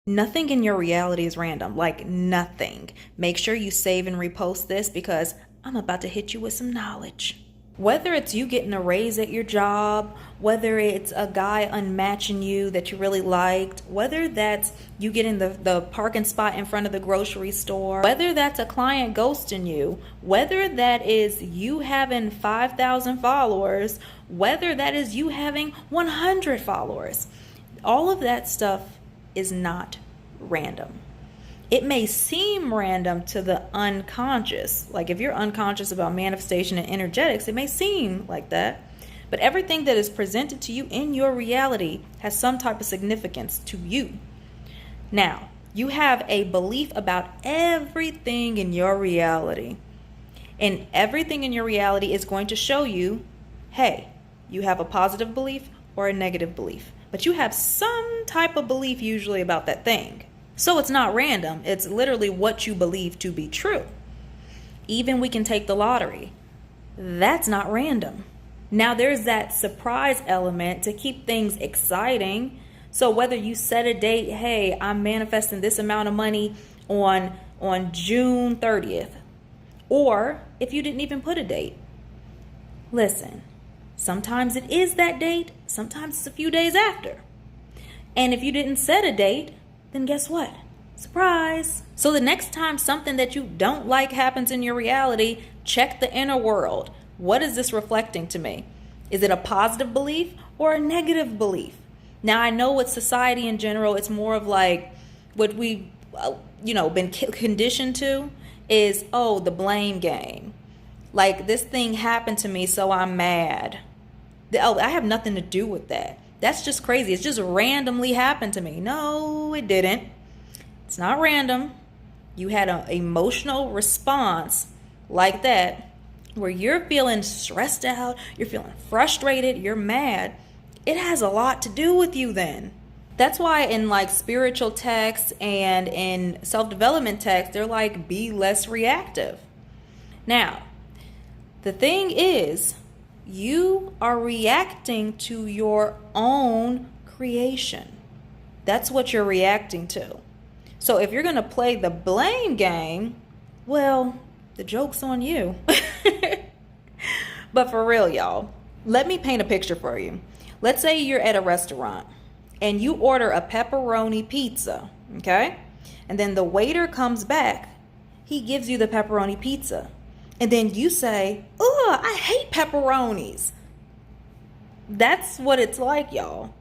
Nothing in your reality is random, like nothing. Make sure you save and repost this because I'm about to hit you with some knowledge. Whether it's you getting a raise at your job, whether it's a guy unmatching you that you really liked, whether that's you getting the parking spot in front of the grocery store, whether that's a client ghosting you, whether that is you having 5,000 followers, whether that is you having 100 followers, all of that stuff is not random. It may seem random to the unconscious. Like if you're unconscious about manifestation and energetics, it may seem like that. But everything that is presented to you in your reality has some type of significance to you. Now, you have a belief about everything in your reality. And everything in your reality is going to show you, hey, you have a positive belief or a negative belief. But you have some type of belief usually about that thing. So it's not random. It's literally what you believe to be true. Even we can take the lottery. That's not random. Now there's that surprise element to keep things exciting. So whether you set a date, hey, I'm manifesting this amount of money on June 30th, or if you didn't even put a date. Listen, sometimes it is that date, sometimes it's a few days after. And if you didn't set a date, then guess what? Surprise. So the next time something that you don't like happens in your reality, check the inner world. What is this reflecting to me? Is it a positive belief or a negative belief? Now I know with society in general, it's more of like what we've been conditioned to is, oh, the blame game. Like this thing happened to me, so I'm mad. Oh, I have nothing to do with that. That's just crazy. It's just randomly happened to me. No, it didn't. It's not random. You had an emotional response like that where you're feeling stressed out, you're feeling frustrated, you're mad. It has a lot to do with you then. That's why in like spiritual texts and in self-development texts, they're like, be less reactive. Now, the thing is, you are reacting to your own creation. That's what you're reacting to. So if you're going to play the blame game, well, the joke's on you. But for real, y'all, let me paint a picture for you. Let's say you're at a restaurant and you order a pepperoni pizza, okay? And then the waiter comes back. He gives you the pepperoni pizza. And then you say, oh, I hate pepperonis. That's what it's like, y'all.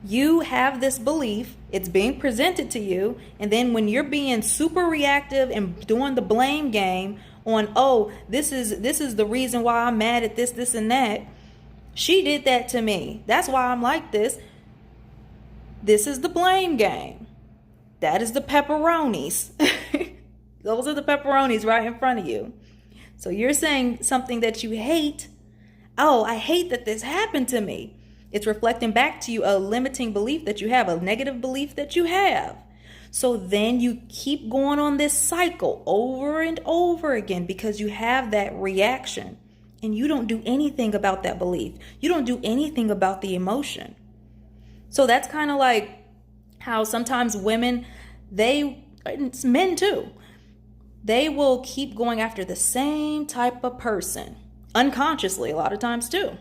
You have this belief, it's being presented to you, and then when you're being super reactive and doing the blame game on, oh, this is the reason why I'm mad at this, and that. She did that to me. That's why I'm like this. This is the blame game. That is the pepperonis. Those are the pepperonis right in front of you. So you're saying something that you hate. Oh, I hate that this happened to me. It's reflecting back to you a limiting belief that you have, a negative belief that you have. So then you keep going on this cycle over and over again because you have that reaction and you don't do anything about that belief. You don't do anything about the emotion. So that's kind of like how sometimes women, it's men too, they will keep going after the same type of person, unconsciously a lot of times too.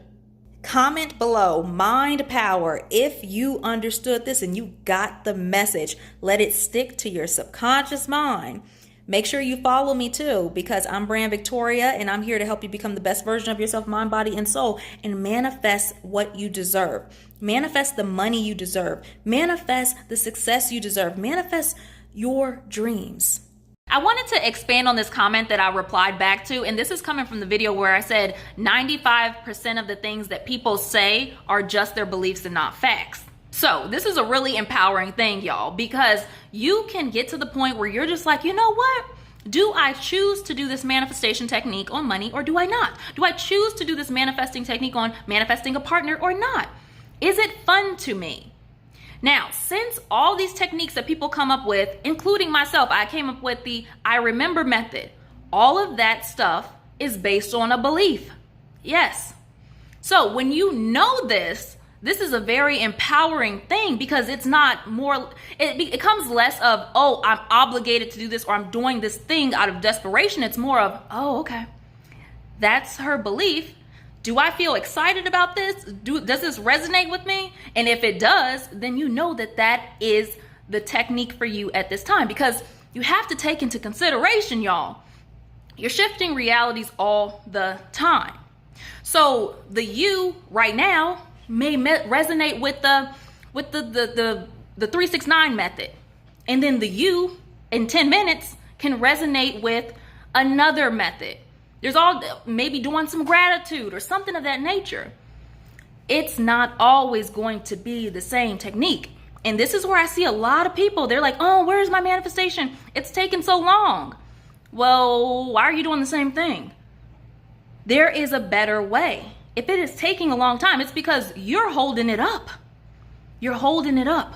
Comment below, mind power, if you understood this and you got the message. Let it stick to your subconscious mind. Make sure you follow me too, because I'm Brand Victoria and I'm here to help you become the best version of yourself, mind, body, and soul, and manifest what you deserve. Manifest the money you deserve. Manifest the success you deserve. Manifest your dreams. I wanted to expand on this comment that I replied back to, and this is coming from the video where I said 95% of the things that people say are just their beliefs and not facts. So this is a really empowering thing, y'all, because you can get to the point where you're just like, you know what? Do I choose to do this manifestation technique on money or do I not? Do I choose to do this manifesting technique on manifesting a partner or not? Is it fun to me? Now, since all these techniques that people come up with, including myself, I came up with the I remember method. All of that stuff is based on a belief. Yes. So when you know this, This is a very empowering thing because it's not more, it becomes less of, oh, I'm obligated to do this or I'm doing this thing out of desperation. It's more of, oh, okay, that's her belief. Do I feel excited about this? Does this resonate with me? And if it does, then you know that that is the technique for you at this time, because you have to take into consideration, y'all, you're shifting realities all the time. So the you right now may resonate with the 369 method, and then the you in 10 minutes can resonate with another method. There's all maybe doing some gratitude or something of that nature. It's not always going to be the same technique. And this is where I see a lot of people, they're like, oh, where's my manifestation? It's taken so long. Well, why are you doing the same thing? There is a better way. If it is taking a long time, it's because you're holding it up. You're holding it up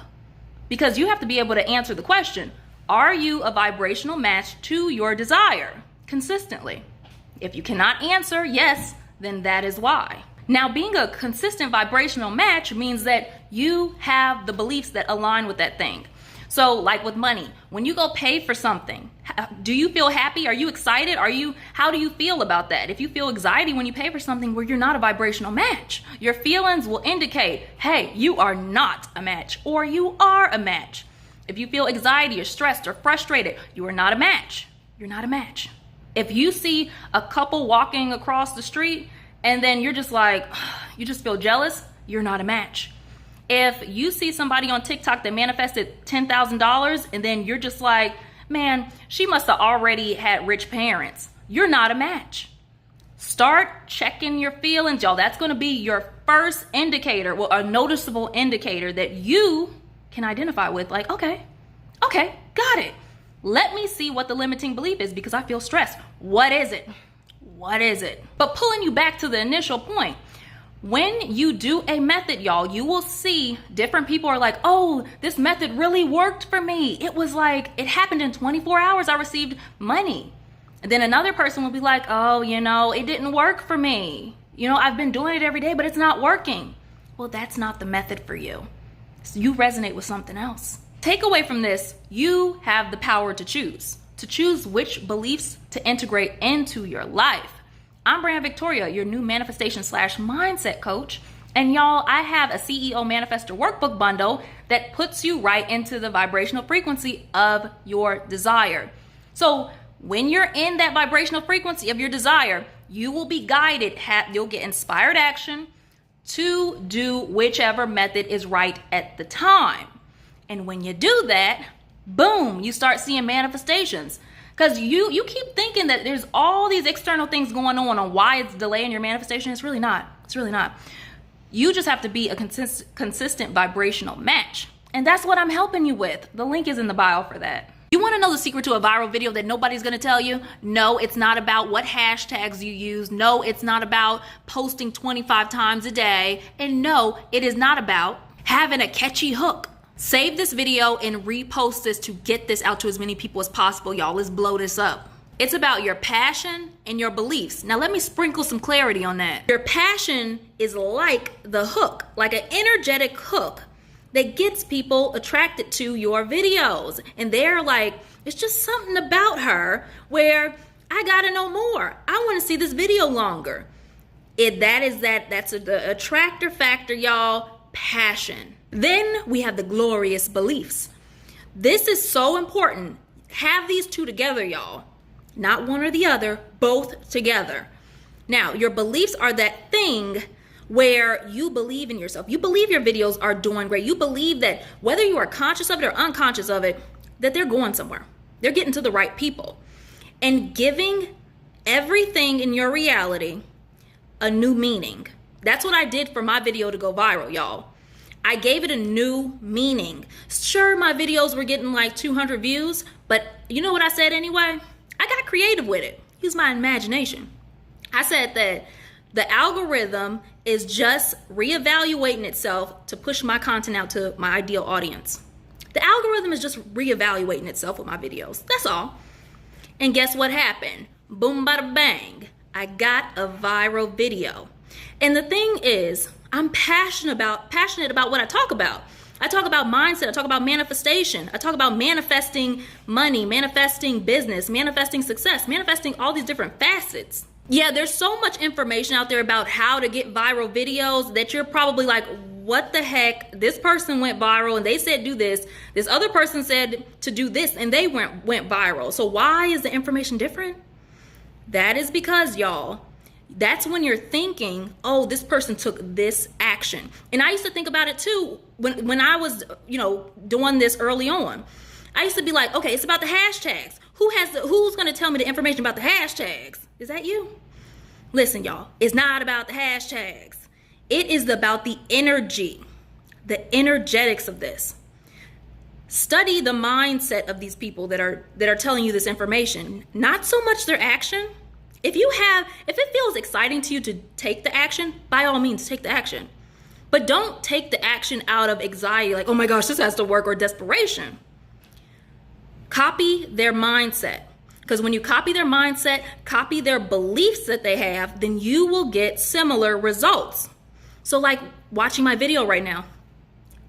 because you have to be able to answer the question, are you a vibrational match to your desire consistently? If you cannot answer yes, then that is why. Now, being a consistent vibrational match means that you have the beliefs that align with that thing. So like with money, when you go pay for something, do you feel happy? Are you excited? How do you feel about that? If you feel anxiety when you pay for something where you're not a vibrational match, your feelings will indicate, hey, you are not a match or you are a match. If you feel anxiety or stressed or frustrated, you are not a match. You're not a match. If you see a couple walking across the street and then you're just like, you just feel jealous, you're not a match. If you see somebody on TikTok that manifested $10,000 and then you're just like, man, she must have already had rich parents, you're not a match. Start checking your feelings, y'all. That's going to be your first indicator, well, a noticeable indicator that you can identify with, like, okay, got it. Let me see what the limiting belief is because I feel stressed. What is it? What is it? But pulling you back to the initial point, when you do a method, y'all, you will see different people are like, oh, this method really worked for me. It was like, it happened in 24 hours. I received money. And then another person will be like, oh, it didn't work for me. I've been doing it every day, but it's not working. Well, that's not the method for you. So you resonate with something else. Take away from this, you have the power to choose which beliefs to integrate into your life. I'm Brand Victoria, your new manifestation/mindset coach. And y'all, I have a CEO Manifestor Workbook Bundle that puts you right into the vibrational frequency of your desire. So when you're in that vibrational frequency of your desire, you will be guided, you'll get inspired action to do whichever method is right at the time. And when you do that, boom, you start seeing manifestations. Because you keep thinking that there's all these external things going on why it's delaying your manifestation. It's really not. It's really not. You just have to be a consistent vibrational match. And that's what I'm helping you with. The link is in the bio for that. You want to know the secret to a viral video that nobody's going to tell you? No, it's not about what hashtags you use. No, it's not about posting 25 times a day. And no, it is not about having a catchy hook. Save this video and repost this to get this out to as many people as possible, y'all. Let's blow this up. It's about your passion and your beliefs. Now, let me sprinkle some clarity on that. Your passion is like the hook, like an energetic hook that gets people attracted to your videos. And they're like, it's just something about her where I gotta know more. I wanna see this video longer. That's the attractor factor, y'all, passion. Then we have the glorious beliefs. This is so important. Have these two together, y'all. Not one or the other, both together. Now, your beliefs are that thing where you believe in yourself. You believe your videos are doing great. You believe that whether you are conscious of it or unconscious of it, that they're going somewhere. They're getting to the right people. And giving everything in your reality a new meaning. That's what I did for my video to go viral, y'all. I gave it a new meaning. Sure, my videos were getting like 200 views, but you know what I said anyway? I got creative with it. Use my imagination. I said that the algorithm is just reevaluating itself to push my content out to my ideal audience. The algorithm is just reevaluating itself with my videos. That's all. And guess what happened? Boom, bada bang. I got a viral video. And the thing is, I'm passionate about what I talk about. I talk about mindset, I talk about manifestation, I talk about manifesting money, manifesting business, manifesting success, manifesting all these different facets. Yeah, there's so much information out there about how to get viral videos that you're probably like, what the heck? This person went viral and they said do this. This other person said to do this and they went viral. So why is the information different? That is because, y'all, that's when you're thinking, oh, this person took this action. And I used to think about it too when I was, doing this early on. I used to be like, okay, it's about the hashtags. Who's going to tell me the information about the hashtags? Is that you? Listen, y'all, it's not about the hashtags. It is about the energy, the energetics of this. Study the mindset of these people that are telling you this information, not so much their action. If it feels exciting to you to take the action, by all means, take the action. But don't take the action out of anxiety, like, oh my gosh, this has to work, or desperation. Copy their mindset. Because when you copy their mindset, copy their beliefs that they have, then you will get similar results. So like watching my video right now,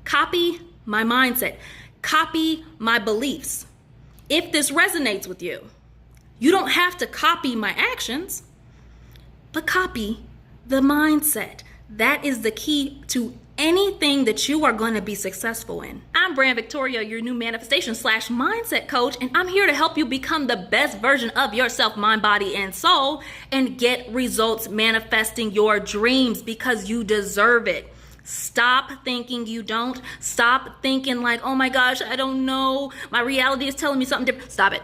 copy my mindset, copy my beliefs. If this resonates with you, you don't have to copy my actions, but copy the mindset. That is the key to anything that you are going to be successful in. I'm Brand Victoria, your new manifestation/mindset coach, and I'm here to help you become the best version of yourself, mind, body, and soul, and get results manifesting your dreams because you deserve it. Stop thinking you don't. Stop thinking like, oh my gosh, I don't know. My reality is telling me something different. Stop it.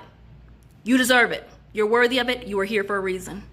You deserve it. You're worthy of it. You are here for a reason.